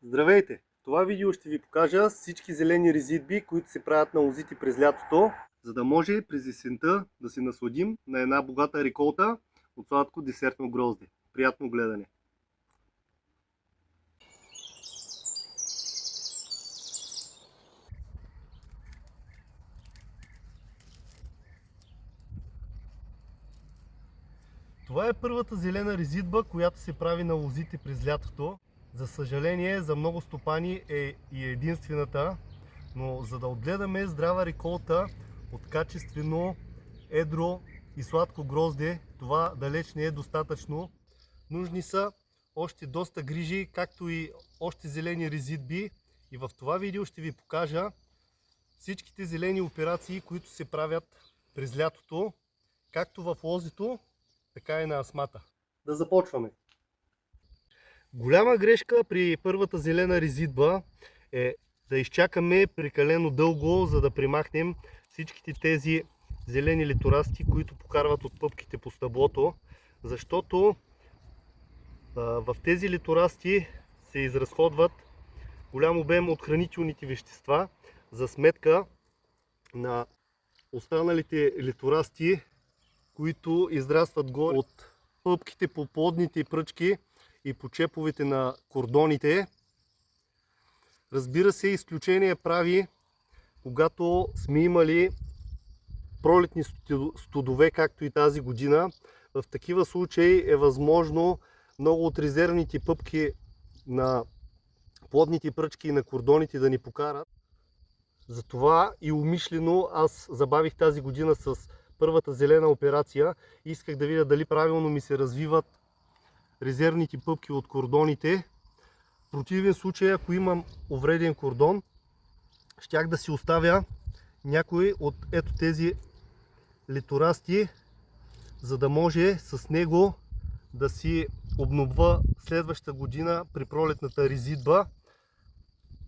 Здравейте! В това видео ще ви покажа всички зелени резидби, които се правят на лозите през лятото, за да може през есента да се насладим на една богата реколта от сладко десертно грозде. Приятно гледане! Това е първата зелена резидба, която се прави на лозите през лятото. За съжаление, за много стопани е и единствената, но за да отгледаме здрава реколта от качествено, едро и сладко грозде, това далеч не е достатъчно. Нужни са още доста грижи, както и още зелени резидби. И в това видео ще ви покажа всичките зелени операции, които се правят през лятото, както в лозето, така и на асмата. Да започваме! Голяма грешка при първата зелена резидба е да изчакаме прекалено дълго, за да примахнем всичките тези зелени литорасти, които покарват от пъпките по стъблото, защото в тези литорасти се изразходват голям обем от хранителните вещества за сметка на останалите литорасти, които израстват горе от пъпките по плодните пръчки и по чеповете на кордоните. Разбира се, изключение прави, когато сме имали пролетни студове, както и тази година. В такива случаи е възможно много от резервните пъпки на плодните пръчки и на кордоните да ни покарат. Затова и умишлено аз забавих тази година с първата зелена операция. Исках да видя дали правилно ми се развиват резервните пъпки от кордоните. В противен случай, ако имам увреден кордон, щях да си оставя някой от ето тези литорасти, за да може с него да си обновя следващата година при пролетната резидба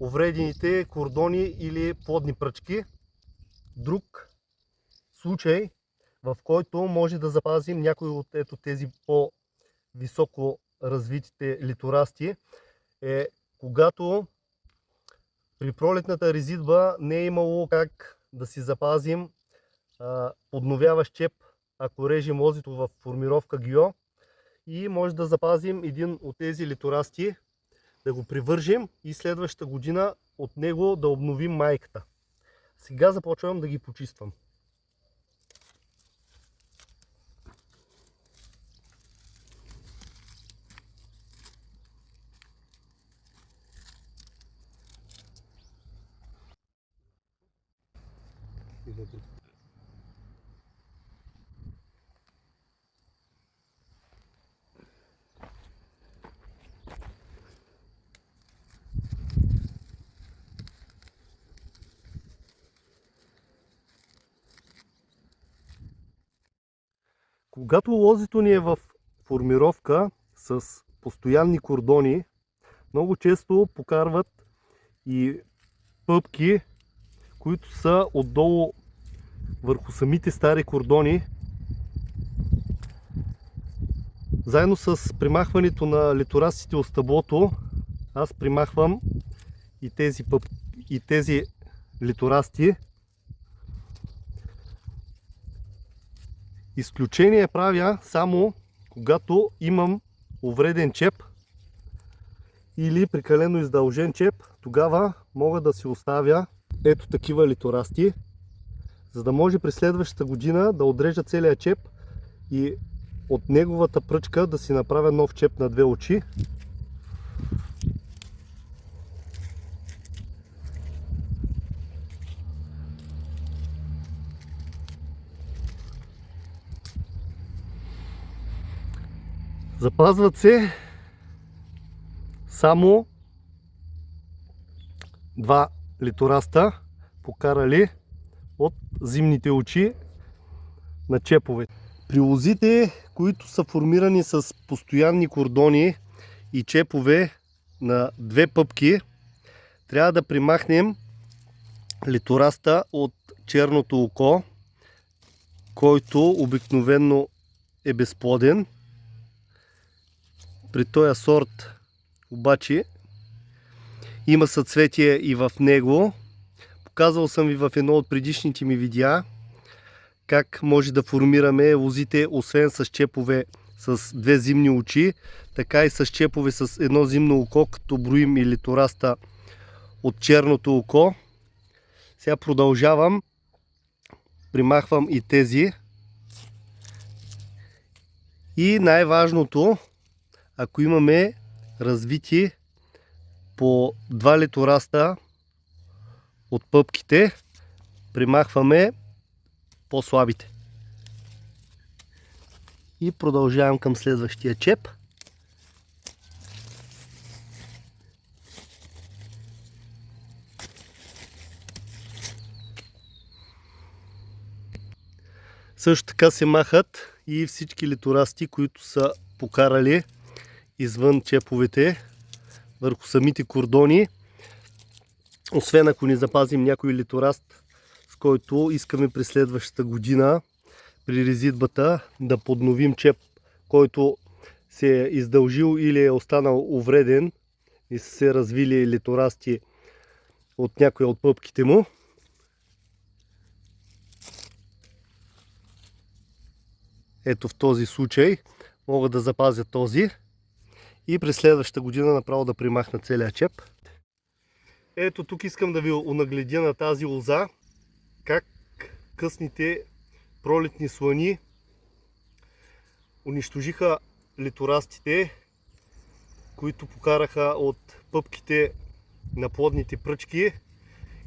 увредените кордони или плодни пръчки. Друг случай, в който може да запазим някои от ето тези по-високо развитите литорасти, е когато при пролетната резидба не е имало как да си запазим подновяващ чеп, ако режем лозито в формировка гио, и може да запазим един от тези литорасти, да го привържем и следващата година от него да обновим майката. Сега започвам да ги почиствам. Когато лозито ни е в формировка с постоянни кордони, много често покарват и пъпки, които са отдолу върху самите стари кордони. Заедно с примахването на литорастите от стъблото, аз примахвам и тези литорасти. Изключение правя само когато имам увреден чеп или прекалено издължен чеп. Тогава мога да си оставя ето такива литорасти, за да може през следващата година да отрежа целия чеп и от неговата пръчка да си направя нов чеп на две очи. Запазват се само два литораста, покарали от зимните очи на чеповете. При лозите, които са формирани с постоянни кордони и чепове на две пъпки, трябва да примахнем литораста от черното око, който обикновено е безплоден. При този сорт обаче има съцветие и в него. Показвал съм ви в едно от предишните ми видеа как може да формираме лозите, освен с чепове с две зимни очи, така и с чепове с едно зимно око, като броим и литораста от черното око. Сега продължавам. Примахвам и тези. И най-важното, ако имаме развити по два литораста от пъпките, примахваме по-слабите. И продължавам към следващия чеп. Също така се махат и всички литорасти, които са покарали извън чеповете върху самите кордони. Освен ако не запазим някой литораст, с който искаме през следващата година при резидбата да подновим чеп, който се е издължил или е останал увреден и са се развили литорасти от някои от пъпките му. Ето в този случай мога да запазя този и през следващата година направо да примахна целия чеп. Ето тук искам да ви онагледя на тази лоза как късните пролетни слани унищожиха литорастите, които покараха от пъпките на плодните пръчки,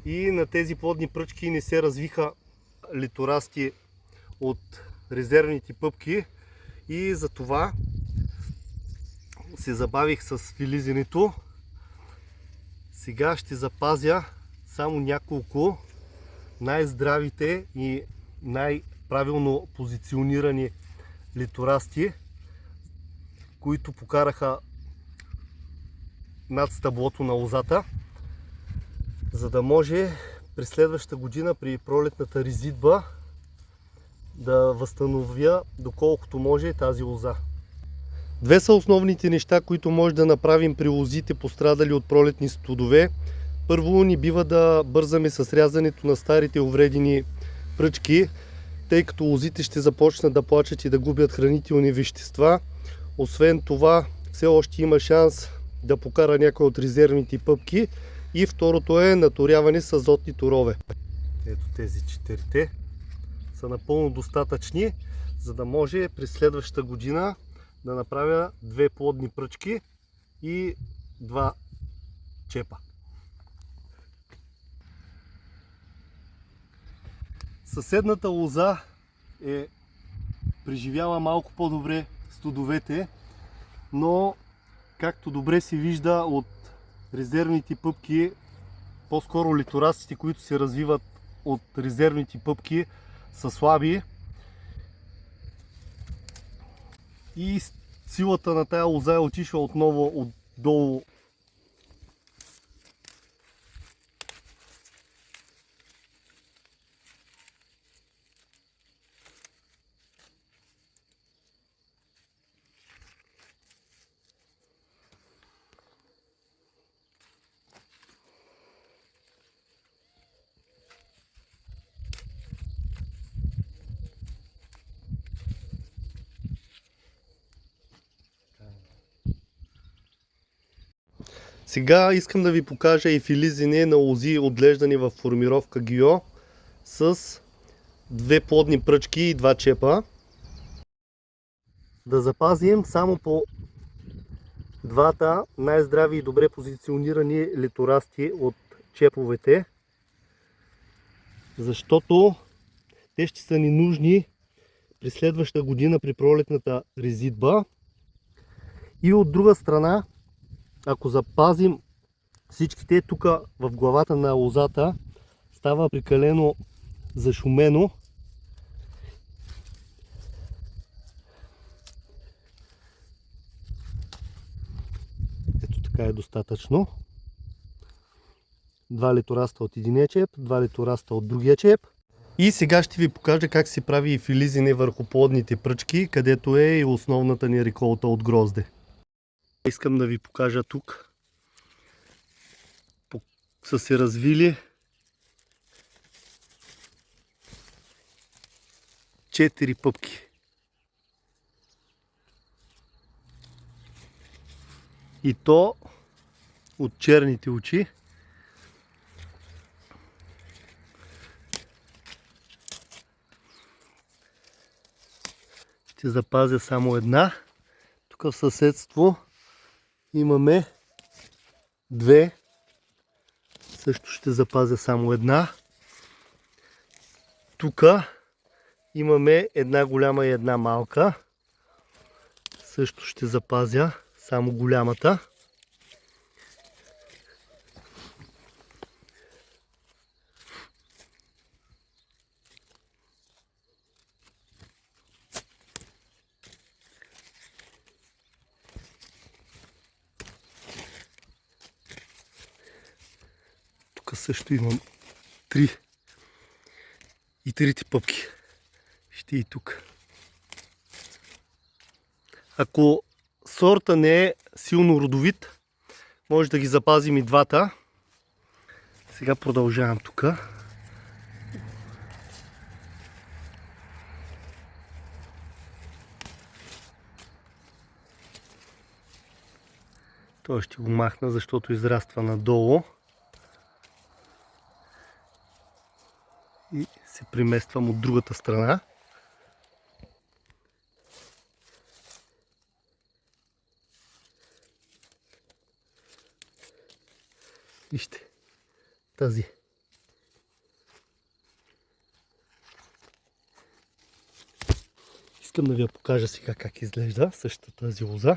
и на тези плодни пръчки не се развиха литорасти от резервните пъпки и затова се забавих с филизенето. Сега ще запазя само няколко най-здравите и най-правилно позиционирани литорасти, които покараха над стъблото на лозата, за да може през следващата година при пролетната резидба да възстановя доколкото може тази лоза. Две са основните неща, които може да направим при лозите, пострадали от пролетни студове. Първо, не бива да бързаме с рязането на старите увредени пръчки, тъй като лозите ще започнат да плачат и да губят хранителни вещества. Освен това, все още има шанс да покара някой от резервните пъпки. И второто е наторяване с азотни торове. Ето тези четирите са напълно достатъчни, за да може през следващата година да направя две плодни пръчки и два чепа. Съседната лоза е преживяла малко по-добре студовете, но както добре се вижда от резервните пъпки, по-скоро литорастите, които се развиват от резервните пъпки, са слаби. И силата на тая лоза е отишла отново отдолу. Сега искам да ви покажа и филизене на лози, отглеждани в формировка Гио с две плодни пръчки и два чепа. Да запазим само по двата най-здрави и добре позиционирани литорасти от чеповете, защото те ще са ни нужни през следващата година при пролетната резидба. И от друга страна, ако запазим всичките, тук в главата на лозата става прекалено зашумено. Ето така е достатъчно. Два литораста от единия чеп, два литораста от другия чеп. И сега ще ви покажа как се прави и филизене върху плодните пръчки, където е и основната ни реколта от грозде. Искам да ви покажа тук са се развили 4 пъпки. И то от черните очи. Ще запазя само една. Тук в съседство имаме 2. Също ще запазя само една. Тук имаме една голяма и една малка. Също ще запазя само голямата. Тук също имам 3. И 3 пъпки. Ще и тук. Ако сорта не е силно родовит, може да ги запазим и двата. Сега продължавам тук. Той ще го махна, защото израства надолу. И се премествам от другата страна. Вижте, тази. Искам да ви я покажа сега как изглежда същата тази лоза.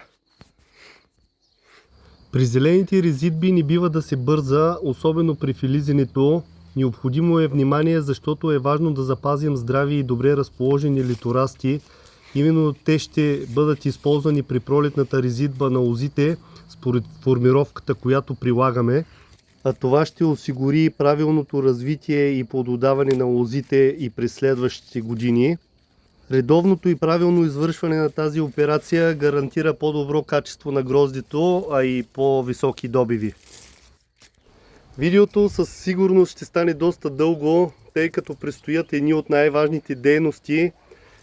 При зелените резидби не бива да се бърза, особено при филизенето. Необходимо е внимание, защото е важно да запазим здрави и добре разположени литорасти. Именно те ще бъдат използвани при пролетната резидба на лозите, според формировката, която прилагаме. А това ще осигури правилното развитие и плододаване на лозите и през следващите години. Редовното и правилно извършване на тази операция гарантира по-добро качество на гроздето, а и по-високи добиви. Видеото със сигурност ще стане доста дълго, тъй като предстоят едни от най-важните дейности,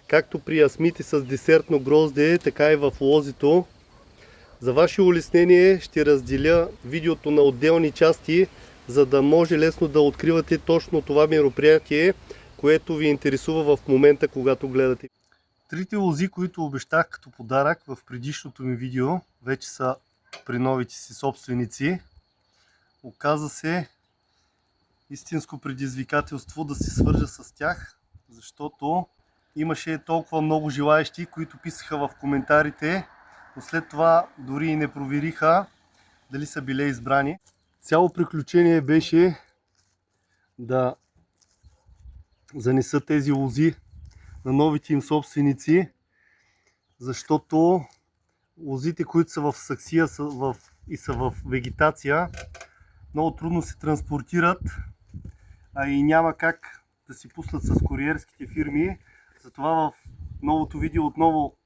както при асмите с десертно грозде, така и в лозето. За ваше улеснение ще разделя видеото на отделни части, за да може лесно да откривате точно това мероприятие, което ви интересува в момента, когато гледате. 3 лози, които обещах като подарък в предишното ми видео, вече са при новите си собственици. Оказа се истинско предизвикателство да се свържа с тях, защото имаше толкова много желаещи, които писаха в коментарите, но след това дори и не провериха дали са били избрани. Цяло приключение беше да занеса тези лози на новите им собственици, защото лозите, които са в саксия и са в вегетация, много трудно се транспортират, а и няма как да си пуснат с куриерските фирми. Затова в новото видео отново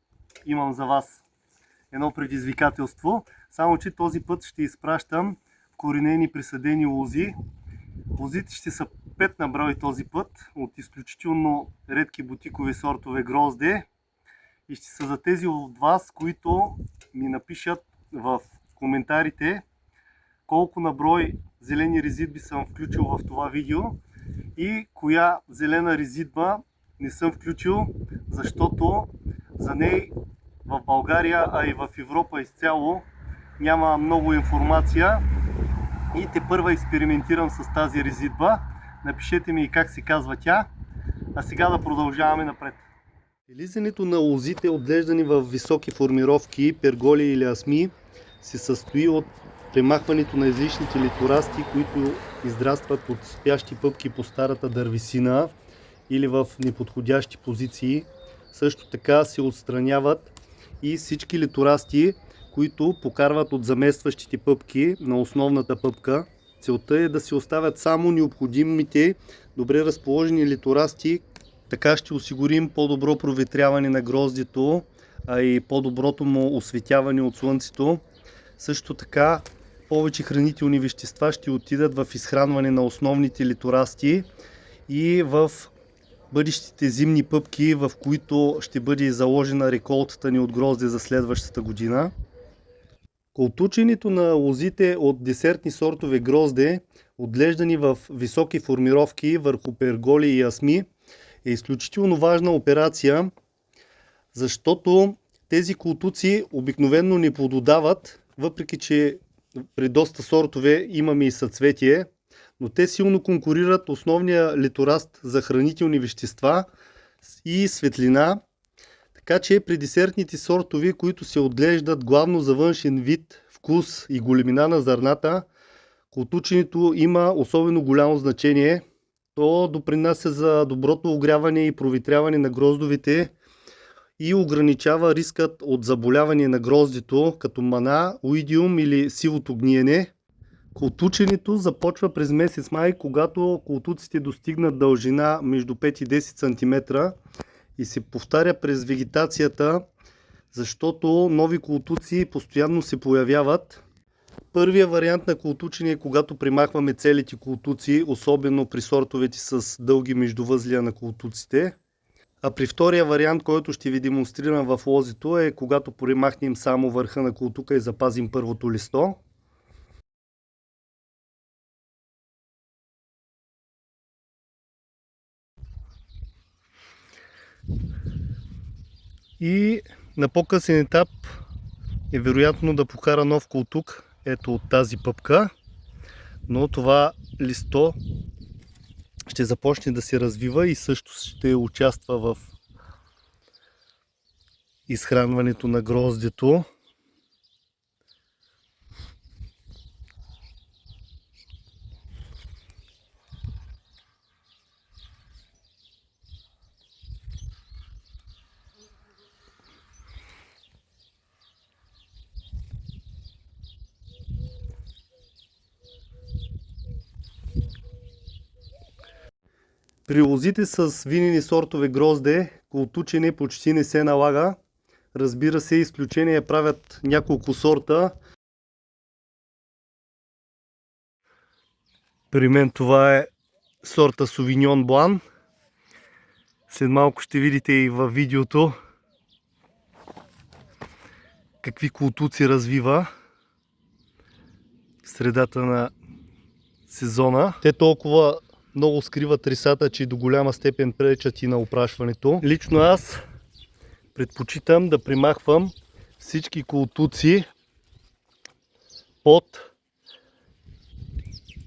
имам за вас едно предизвикателство. Само че този път ще изпращам коренени присадени лози. Лозите ще са 5 на брой този път от изключително редки бутикови сортове грозде. И ще са за тези от вас, които ми напишат в коментарите колко на брой зелени резидби съм включил в това видео и коя зелена резидба не съм включил, защото за нея в България, а и в Европа изцяло няма много информация и тепърва експериментирам с тази резидба. Напишете ми и как се казва тя, а сега да продължаваме напред. Лизането на лозите, отглеждани в високи формировки, перголи или асми, се състои от премахването на излишните литорасти, които израстват от спящи пъпки по старата дървесина или в неподходящи позиции. Също така се отстраняват и всички литорасти, които покарват от заместващите пъпки на основната пъпка. Целта е да се оставят само необходимите добре разположени литорасти. Така ще осигурим по-добро проветряване на гроздето, а и по-доброто му осветяване от слънцето. Също така повече хранителни вещества ще отидат в изхранване на основните литорасти и в бъдещите зимни пъпки, в които ще бъде заложена реколтата ни от грозде за следващата година. Колтученето на лозите от десертни сортове грозде, отглеждани в високи формировки върху перголи и асми, е изключително важна операция, защото тези колтуци обикновено не плододават, въпреки че при доста сортове имаме и съцветие, но те силно конкурират основния литораст за хранителни вещества и светлина. Така че при десертните сортове, които се отглеждат главно за външен вид, вкус и големина на зърната, колтученето има особено голямо значение. То допринася за доброто огряване и проветряване на гроздовите и ограничава рискът от заболяване на гроздето, като мана, оидиум или сивото гниене. Колтученето започва през месец май, когато колтуците достигнат дължина между 5 и 10 см и се повтаря през вегетацията, защото нови колтуци постоянно се появяват. Първият вариант на колтучене е когато примахваме целите колтуци, особено при сортовете с дълги междувъзлия на колтуците. А при втория вариант, който ще ви демонстрирам в лозито, е когато примахнем само върха на колтука и запазим първото листо. И на по-късен етап е вероятно да покара нов колтук, ето от тази пъпка, но това листо ще започне да се развива и също ще участва в изхранването на гроздето. При лозите с винени сортове грозде колтучене почти не се налага. Разбира се, изключения правят няколко сорта. При мен това е сорта Sauvignon Blanc. След малко ще видите и във видеото какви колтуци развива в средата на сезона. Те толкова много скриват рисата, че до голяма степен пречат и на опрашването. Лично аз предпочитам да примахвам всички колтуци под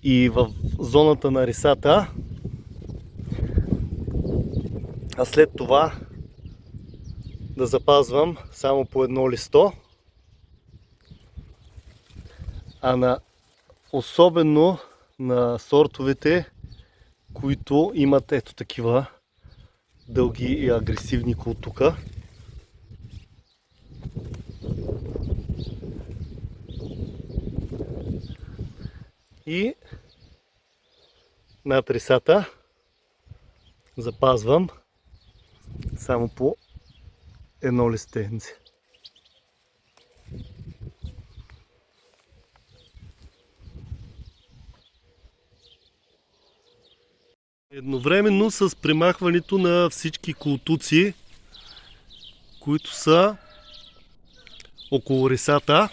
и в зоната на рисата, а след това да запазвам само по едно листо. А особено на сортовете, които имат ето такива дълги и агресивни колтука. И над рисата запазвам само по едно листенце. Едновременно с премахването на всички колтуци, които са около рисата,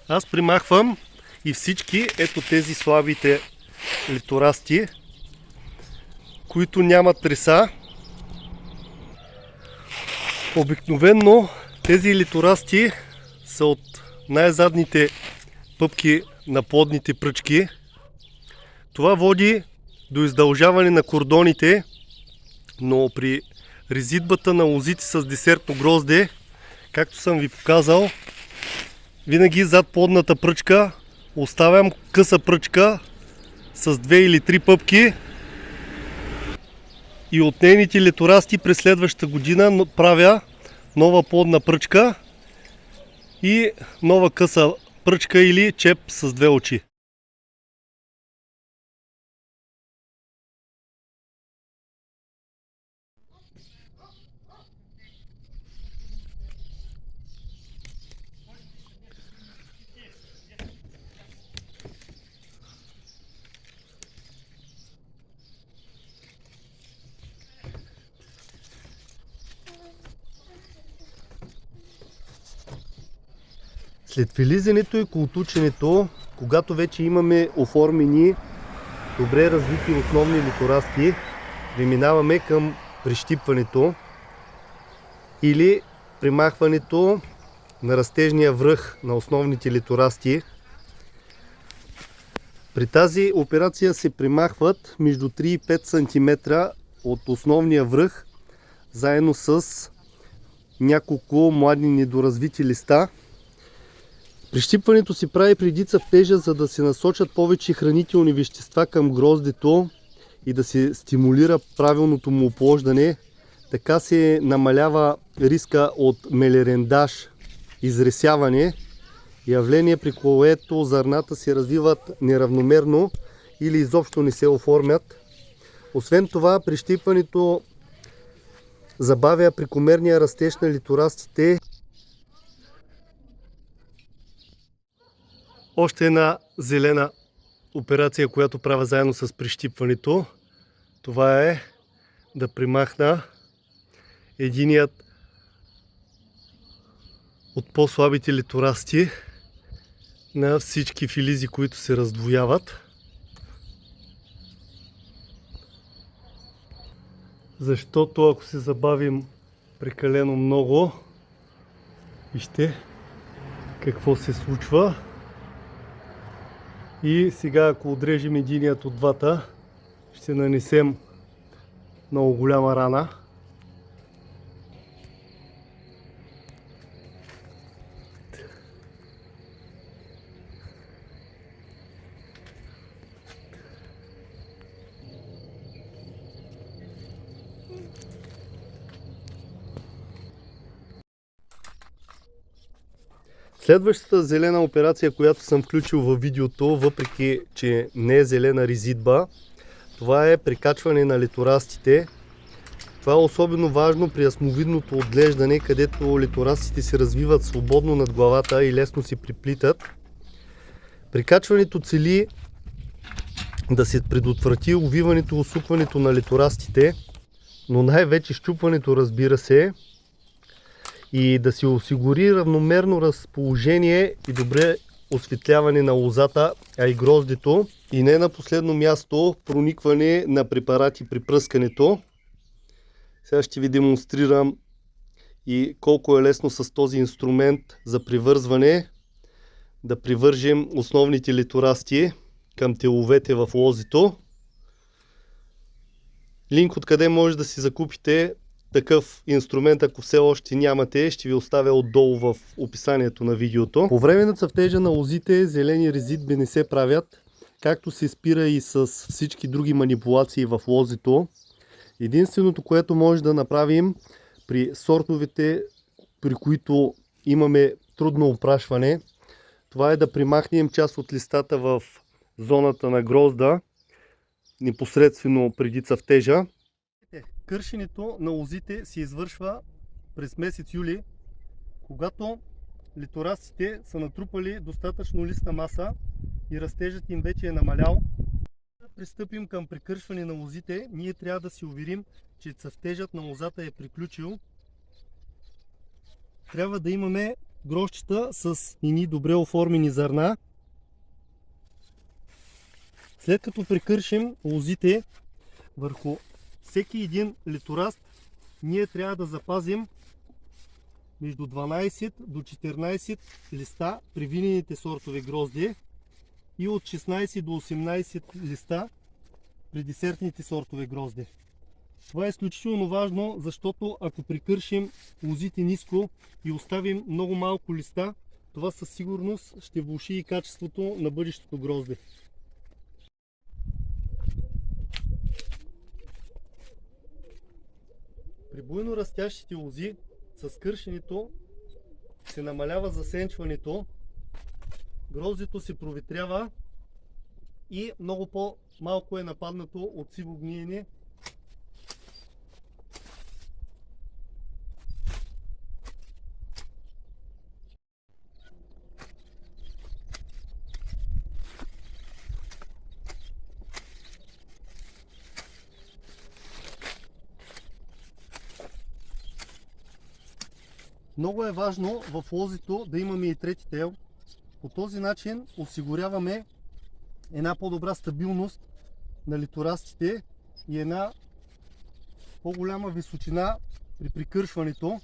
аз примахвам и всички ето тези слабите литорасти, които нямат риса. Обикновено тези литорасти са от най-задните пъпки на плодните пръчки. Това води до издължаване на кордоните, но при резидбата на лозите с десертно грозде, както съм ви показал, винаги зад плодната пръчка оставям къса пръчка с 2 или 3 пъпки и от нейните литорасти през следващата година правя нова плодна пръчка и нова къса пръчка или чеп с 2 очи. След вилизането и колтученето, когато вече имаме оформени добре развити основни литорасти, преминаваме към прищипването или примахването на растежния връх на основните литорасти. При тази операция се примахват между 3 и 5 см от основния връх, заедно с няколко млади недоразвити листа. Прищипването се прави при редица втежа, за да се насочат повече хранителни вещества към гроздето и да се стимулира правилното му оплождане. Така се намалява риска от мелерендаж, изресяване, явление при което зърната се развиват неравномерно или изобщо не се оформят. Освен това, прищипването забавя прекомерния растеж на литорастите. Още една зелена операция, която правя заедно с прищипването, това е да примахна единият от по-слабите литорасти на всички филизи, които се раздвояват. Защото ако се забавим прекалено много, вижте какво се случва. И сега, ако отрежем единият от двата, ще нанесем много голяма рана. Следващата зелена операция, която съм включил във видеото, въпреки че не е зелена резидба, това е прикачване на литорастите. Това е особено важно при ясновидното отглеждане, където литорастите се развиват свободно над главата и лесно се приплитат. Прикачването цели да се предотврати увиването и усукването на литорастите, но най-вече щупването, разбира се, и да се осигури равномерно разположение и добре осветляване на лозата, а и гроздето. И не на последно място, проникване на препарати при пръскането. Сега ще ви демонстрирам и колко е лесно с този инструмент за привързване да привържем основните литорасти към теловете в лозето. Линк откъде може да си закупите такъв инструмент, ако все още нямате, ще ви оставя отдолу в описанието на видеото. По време на цъфтежа на лозите зелени резидби не се правят, както се спира и с всички други манипулации в лозето. Единственото, което може да направим при сортовете, при които имаме трудно опрашване, това е да примахнем част от листата в зоната на грозда, непосредствено преди цъфтежа. Кършенето на лозите се извършва през месец юли, когато литорастите са натрупали достатъчно листна маса и растежът им вече е намалял. Да пристъпим към прекършване на лозите, ние трябва да се уверим, че цъфтежът на лозата е приключил. Трябва да имаме гроздчета с едни добре оформени зърна. След като прекършим лозите, върху всеки един литораст ние трябва да запазим между 12 до 14 листа при винените сортове грозде и от 16 до 18 листа при десертните сортове грозде. Това е изключително важно, защото ако прекършим лозите ниско и оставим много малко листа, това със сигурност ще влоши и качеството на бъдещото грозде. При буйно растящите лози с кършенето се намалява засенчването, гроздето се проветрява и много по-малко е нападнато от сиво гниене. Много е важно в лозито да имаме и трети тел. По този начин осигуряваме една по-добра стабилност на литорастите и една по-голяма височина при прикършването.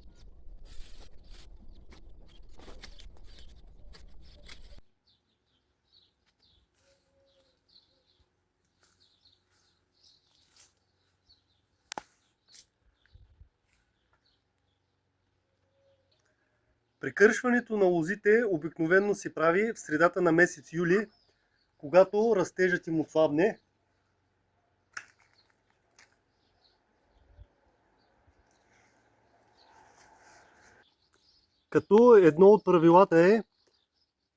Прекършването на лозите обикновено се прави в средата на месец юли, когато растежът им отслабне. Като едно от правилата е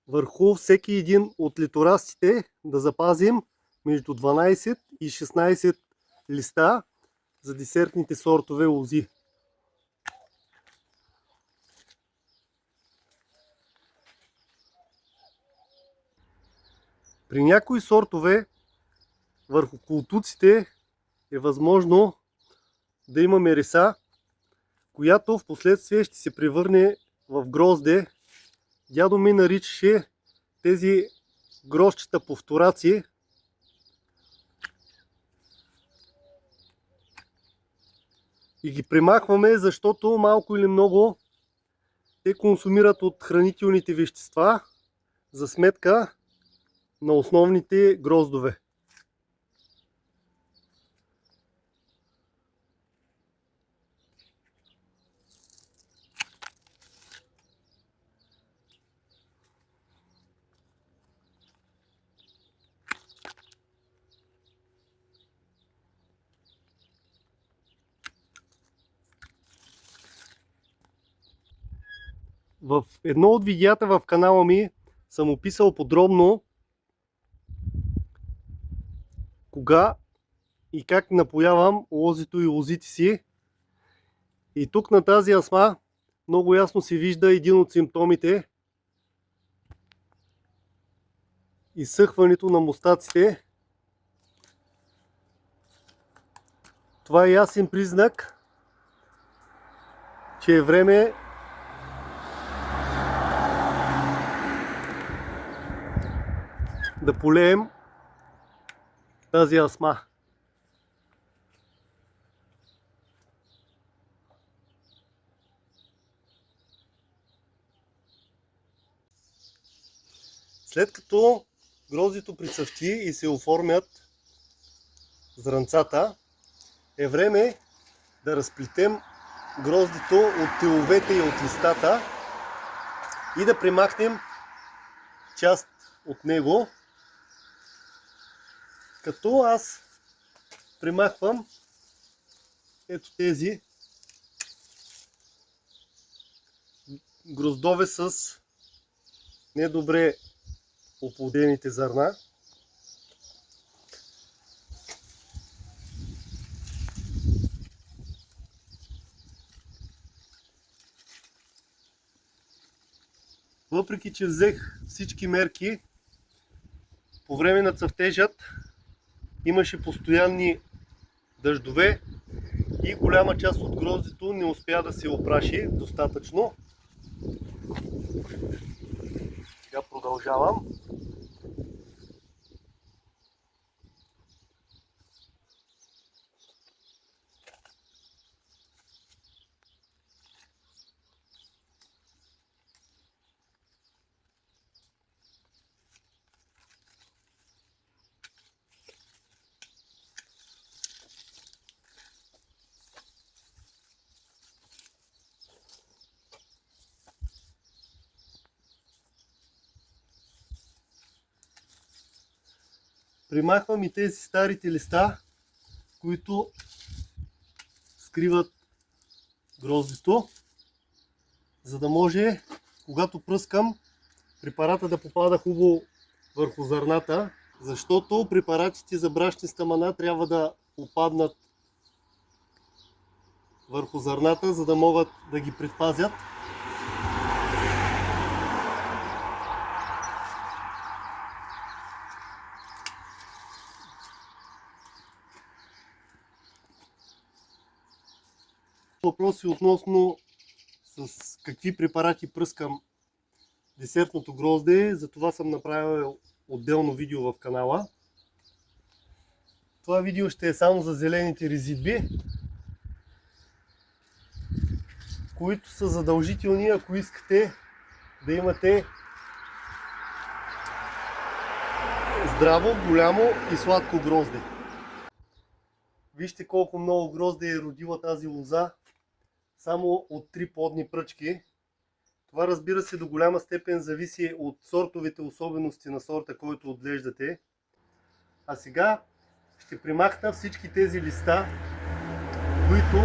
върху всеки един от литорастите да запазим между 12 и 16 листа за десертните сортове лози. При някои сортове върху колтуците е възможно да имаме реса, която в последствие ще се превърне в грозде. Дядо ми наричаше тези грозчета повтораци. И ги премахваме, защото малко или много те консумират от хранителните вещества за сметка на основните гроздове. В едно от видеята в канала ми съм описал подробно кога и как напоявам лозито и лозите си. И тук на тази асма много ясно се вижда един от симптомите – изсъхването на мустаците. Това е ясен признак, че е време да полеем тази асма. След като гроздито прицъфти и се оформят зранцата, е време да разплетем гроздито от тиловете и от листата и да премахнем част от него, като аз премахвам ето тези гроздове с недобре оплодените зърна. Въпреки че взех всички мерки, по време на цъфтежът имаше постоянни дъждове и голяма част от гроздето не успя да се опраши достатъчно. Сега продължавам. Примахвам и тези старите листа, които скриват гроздето, за да може, когато пръскам, препарата да попада хубаво върху зърната, защото препаратите за брашни стъмана трябва да попаднат върху зърната, за да могат да ги предпазят. Въпроси относно с какви препарати пръскам десертното грозде. Затова съм направил отделно видео в канала. Това видео ще е само за зелените резидби, които са задължителни, ако искате да имате здраво, голямо и сладко грозде. Вижте колко много грозде е родила тази лоза само от 3 плодни пръчки. Това, разбира се, до голяма степен зависи от сортовите особености на сорта, който отглеждате. А сега ще примахна всички тези листа, които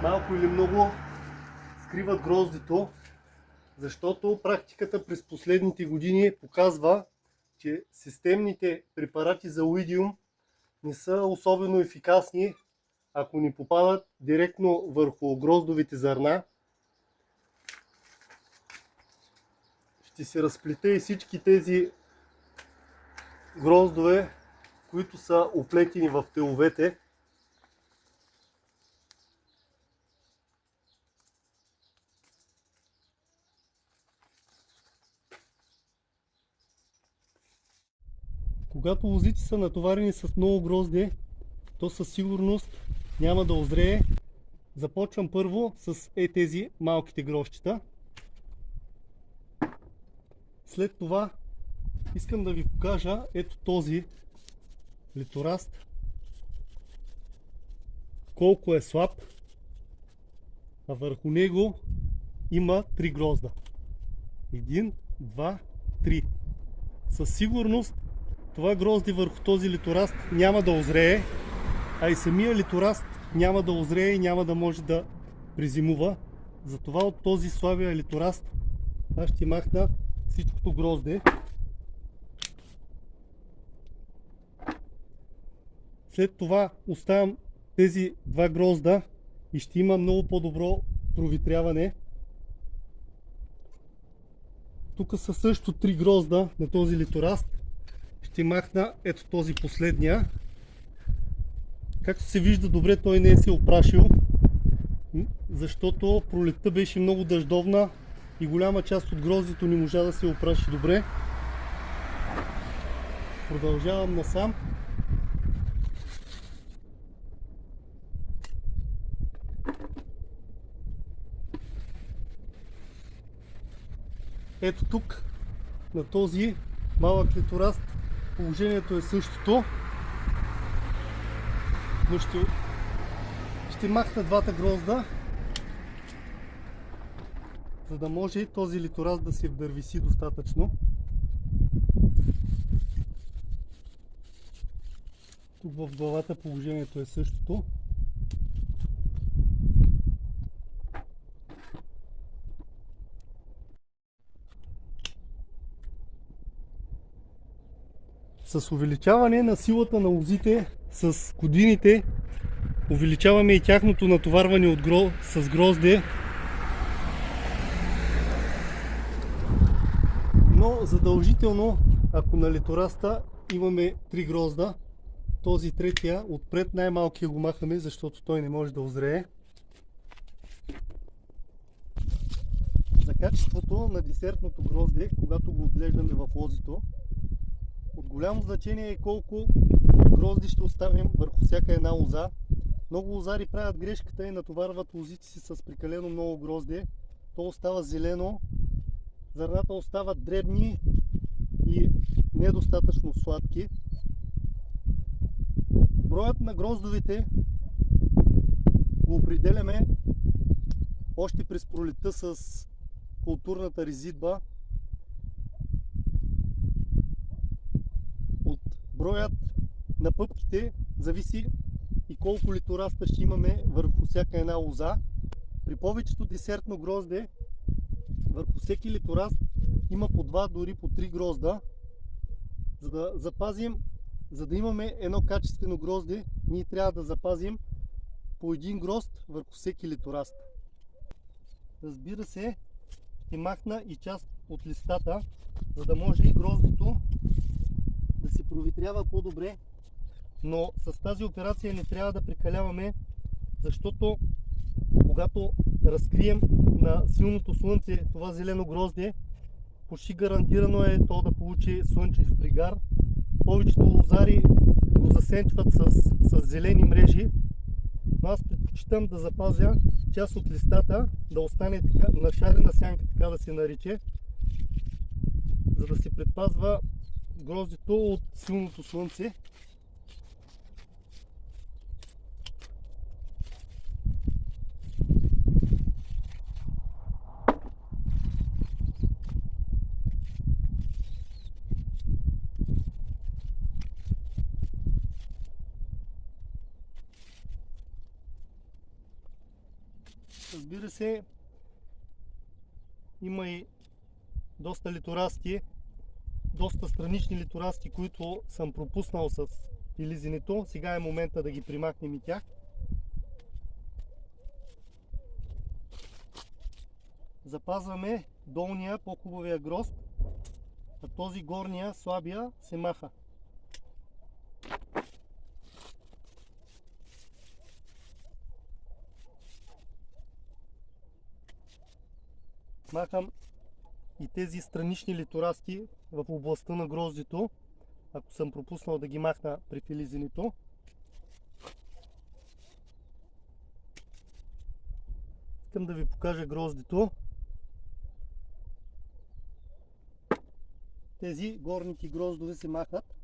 малко или много скриват гроздето, защото практиката през последните години показва, че системните препарати за оидиум не са особено ефикасни, ако ни попадат директно върху гроздовите зърна. Ще се разплета и всички тези гроздове, които са оплетени в теловете. Когато лозите са натоварени с много грозде, то със сигурност няма да озрее. Започвам първо с тези малките гроздчета. След това искам да ви покажа ето този литораст, колко е слаб, а върху него има 3 грозда. 1, 2, 3. Със сигурност това грозде върху този литораст няма да озрее, а и самия литораст няма да озрее и няма да може да презимува. Затова от този слабия литораст аз ще махна всичкото грозде. След това оставям тези 2 грозда и ще има много по-добро провитряване. Тук са също 3 грозда на този литораст. Ще махна ето този последния. Както се вижда добре, той не е се опрашил, защото пролетта беше много дъждовна и голяма част от гроздето не можа да се опраши добре. Продължавам насам. Ето тук, на този малък литораст, положението е същото, но ще махна 2 грозда, за да може този литораст да се вдървиси достатъчно. Тук в главата положението е същото. С увеличаване на силата на лозите с годините увеличаваме и тяхното натоварване с грозде. Но задължително, ако на литораста имаме 3 грозда, този третия отпред най-малкия го махаме, защото той не може да озрее. За качеството на десертното грозде, когато го отглеждаме в лозито, от голямо значение е колко грозди ще оставим върху всяка една лоза. Много лозари правят грешката и натоварват лозите си с прекалено много грозде. То остава зелено, зърната остават дребни и недостатъчно сладки. Броят на гроздовете го определяме още през пролетта с културната резидба. От броят на пъпките зависи и колко литораста ще имаме върху всяка една лоза. При повечето десертно грозде върху всеки литораст има по 2, дори по 3 грозда. За да запазим, за да имаме едно качествено грозде, ние трябва да запазим по 1 грозд върху всеки литораст. Разбира се, ще махна и част от листата, за да може и гроздето да се провитрява по-добре, но с тази операция не трябва да прекаляваме, защото когато разкрием на силното слънце това зелено грозде, почти гарантирано е то да получи слънчев пригар. Повечето лозари го засенчват с зелени мрежи, но аз предпочитам да запазя част от листата да остане така, на шарена сянка, така да се нарече, за да се предпазва гроздето от силното слънце. Разбира се, има и доста литорасти, доста странични литорасти, които съм пропуснал с пилизенето. Сега е момента да ги примахнем и тях. Запазваме долния, по-хубавия грозд, а този горния, слабия, се маха. Махам и тези странични литорасти в областта на гроздето, ако съм пропуснал да ги махна при филизенето. Искам да ви покажа гроздето. Тези горните гроздове се махат.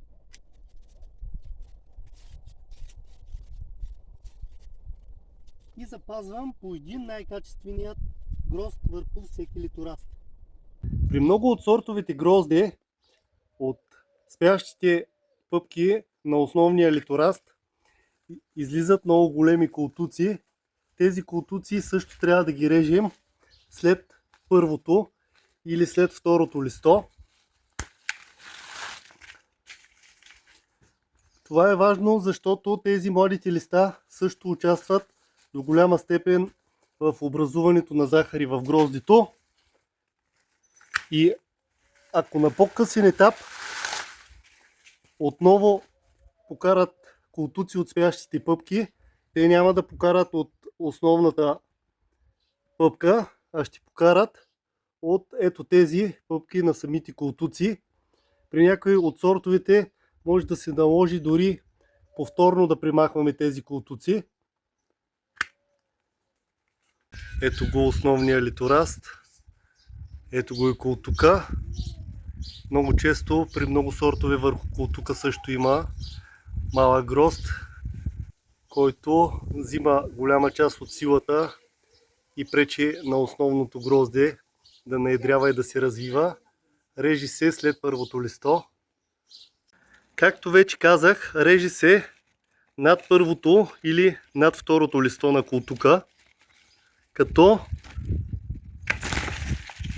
И запазвам по един най-качественият грозд върху всеки литораст. При много от сортовете грозде, от спящите пъпки на основния литораст, излизат много големи колтуци. Тези колтуци също трябва да ги режем след първото или след второто листо. Това е важно, защото тези младите листа също участват до голяма степен в образуването на захари в гроздето. И ако на по-късен етап отново покарат колтуци от спящите пъпки, те няма да покарат от основната пъпка, а ще покарат от ето тези пъпки на самите колтуци. При някои от сортовете може да се наложи дори повторно да премахваме тези колтуци. Ето го основния литораст. Ето го и колтука. Много често при много сортове върху колтука също има малък грозд, който взима голяма част от силата и пречи на основното грозде да наедрява и да се развива. Режи се след първото листо. Както вече казах, режи се над първото или над второто листо на колтука, като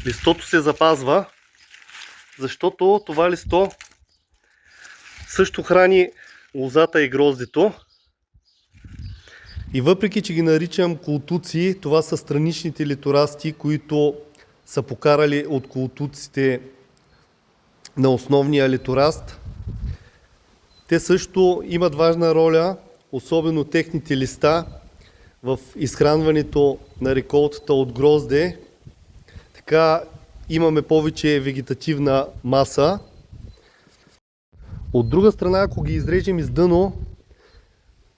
листото се запазва, защото това листо също храни лозата и гроздето. И въпреки че ги наричам колтуци, това са страничните литорасти, които са покарали от колтуците на основния литораст. Те също имат важна роля, особено техните листа, в изхранването на реколтата от грозде. Така имаме повече вегетативна маса. От друга страна, ако ги изрежем из дъно,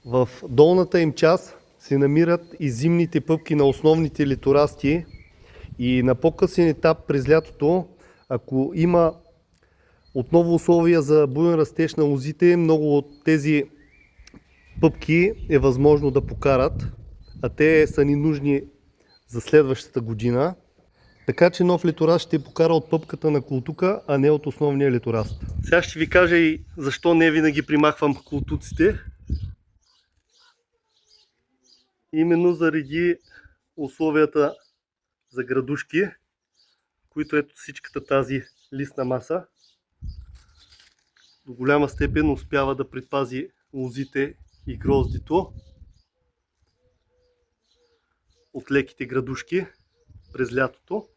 в долната им част се намират и зимните пъпки на основните литорасти и на по-късен етап през лятото, ако има отново условия за буен растеж на лозите, много от тези пъпки е възможно да покарат, а те са ни нужни за следващата година. Така че нов литораст ще покара от пъпката на колтука, а не от основния литораст. Сега ще ви кажа и защо не винаги примахвам колтуците. Именно заради условията за градушки, които ето всичката тази листна маса до голяма степен успява да предпази лозите и гроздето от леките градушки през лятото.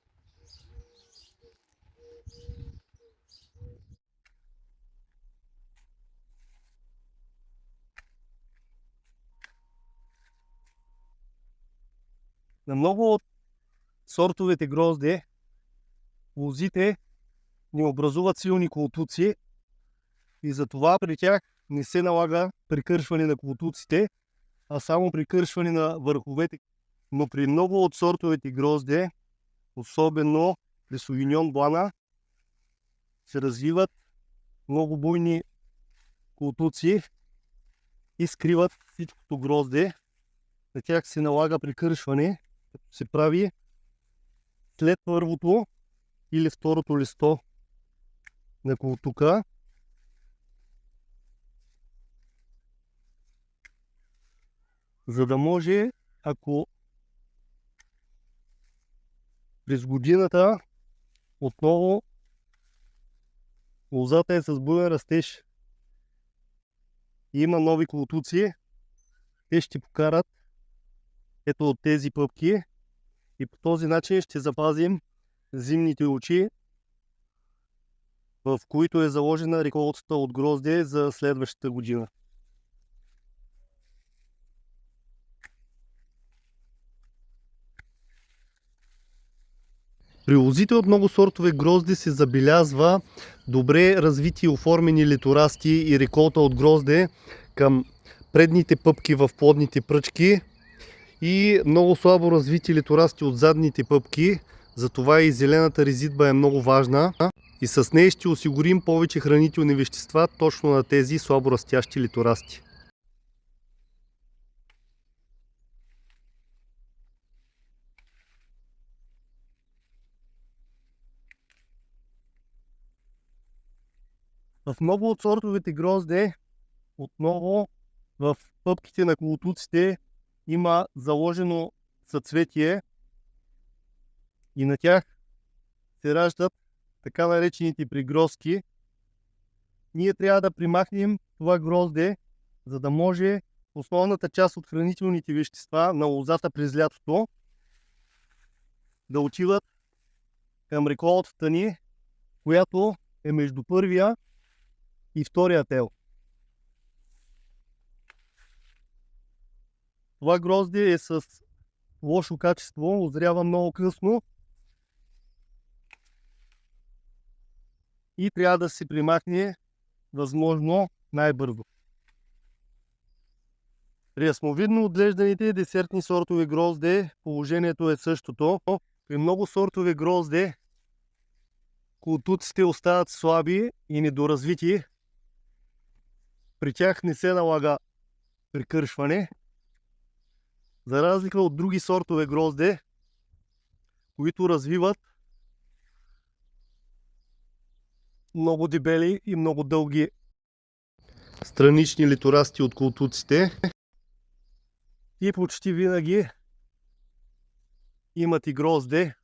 На много от сортовете грозде лозите не образуват силни колтуци и затова при тях не се налага прикършване на колтуците, а само прикършване на върховете. Но при много от сортовете грозде, особено при Совиньон Блана, се развиват много буйни колтуци и скриват всичкото грозде. На тях се налага прикършване, като се прави след първото или второто листо на колтука. За да може, ако през годината отново лозата е с буйен растеж и има нови колтуци, те ще покарат ето от тези пъпки и по този начин ще запазим зимните очи, в които е заложена реколтата от грозде за следващата година. При лозите от много сортове грозде се забелязва добре развити и оформени литорасти и реколта от грозде към предните пъпки в плодните пръчки и много слабо развити литорасти от задните пъпки. Затова и зелената резидба е много важна и с нея ще осигурим повече хранителни вещества точно на тези слабо растящи литорасти. В много от сортовете грозде, отново в пъпките на колтуците има заложено съцветие и на тях се раждат така наречените пригрозки. Ние трябва да примахнем това грозде, за да може основната част от хранителните вещества на лозата през лятото да отиват към реколтата ни, която е между първия и втория тел. Това грозде е с лошо качество, озрява много късно и трябва да се примахне възможно най-бързо. При ясновидно отглежданите десертни сортове грозде положението е същото. При много сортове грозде колтуците остават слаби и недоразвити. При тях не се налага прикършване. За разлика от други сортове грозде, които развиват много дебели и много дълги странични литорасти от колтуците и почти винаги имат и грозде.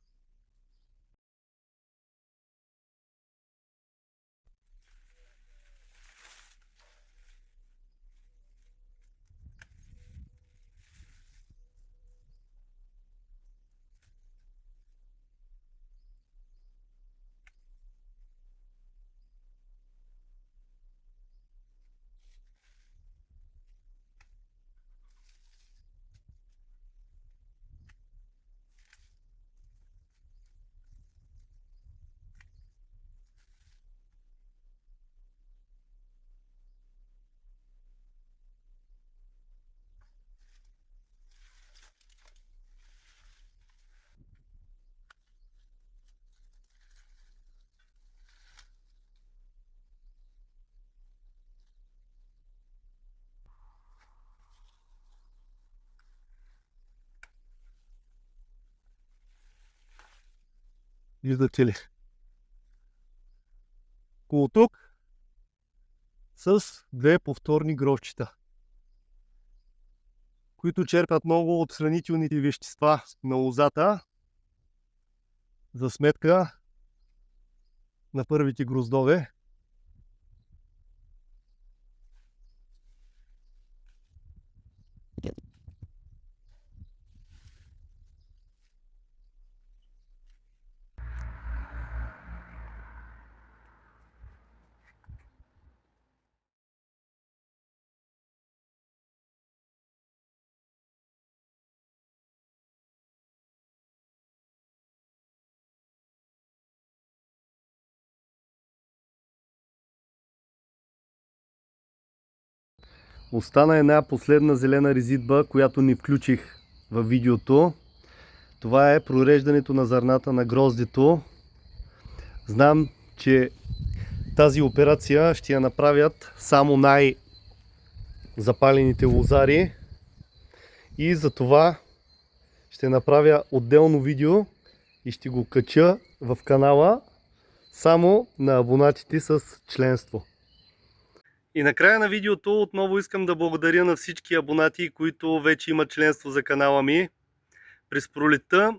Виждате ли? Колтук с две повторни гроздчета, които черпят много от хранителните вещества на лозата за сметка на първите гроздове. Остана една последна зелена резидба, която не включих във видеото. Това е прореждането на зърната на гроздето. Знам, че тази операция ще я направят само най-запалените лозари и за това ще направя отделно видео и ще го кача в канала само на абонатите с членство. И накрая на видеото отново искам да благодаря на всички абонати, които вече имат членство за канала ми. През пролетта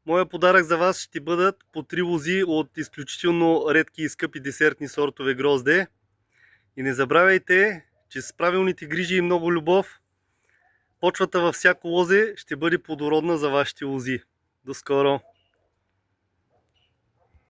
моя подарък за вас ще бъдат по 3 лози от изключително редки и скъпи десертни сортове грозде. И не забравяйте, че с правилните грижи и много любов, почвата във всяко лозе ще бъде плодородна за вашите лози. До скоро!